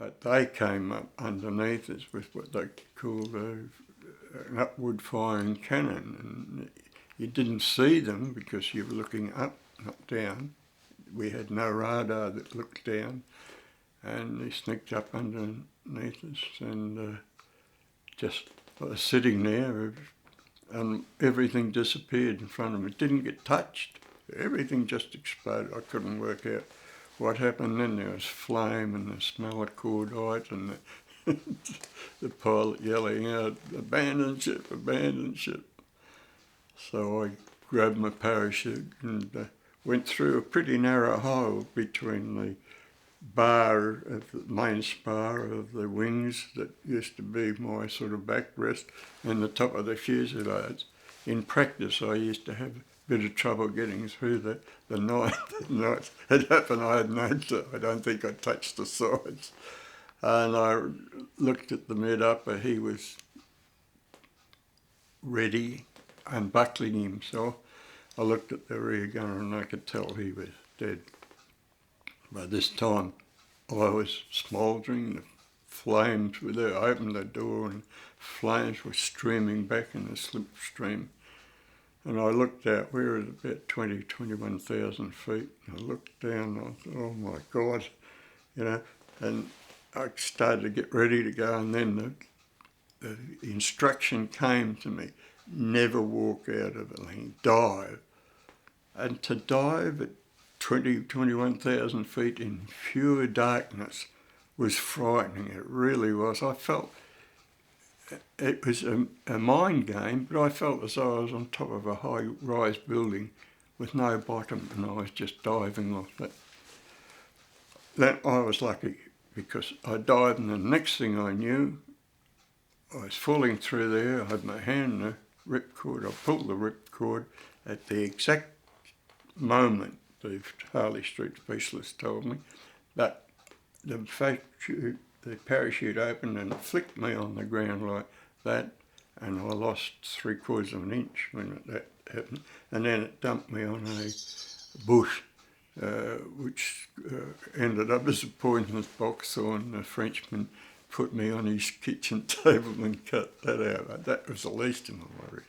but they came up underneath us with what they called an upward firing cannon, and you didn't see them because you were looking up, not down. We had no radar that looked down, and they sneaked up underneath us, and just was sitting there, and everything disappeared in front of me. It didn't get touched. Everything just exploded. I couldn't work out what happened. Then there was flame and the smell of cordite and the pilot yelling out, abandon ship, abandon ship. So I grabbed my parachute and went through a pretty narrow hole between the bar of the main spar of the wings that used to be my sort of backrest and the top of the fuselage. In practice, I used to have a bit of trouble getting through the night. It happened I had no, I don't think I touched the sides. And I looked at the mid-upper, he was ready, unbuckling himself. I looked at the rear gunner and I could tell he was dead. By this time, I was smouldering, the flames were there. I opened the door and flames were streaming back in the slipstream. And I looked out, we were at about 21,000 feet. And I looked down and I thought, oh my God, and I started to get ready to go, and then the instruction came to me, never walk out of a thing, dive. And to dive at 21,000 feet in pure darkness was frightening. It really was. I felt it was a mind game, but I felt as though I was on top of a high-rise building with no bottom, and I was just diving off that. Then I was lucky because I dived, and the next thing I knew, I was falling through there. I had my hand in the ripcord. I pulled the ripcord at the exact moment the Harley Street specialist told me, but the parachute opened and it flicked me on the ground like that, and I lost 3/4 of an inch when that happened, and then it dumped me on a bush, which ended up as a poisonous boxthorn. The Frenchman put me on his kitchen table and cut that out. That was the least of my worries.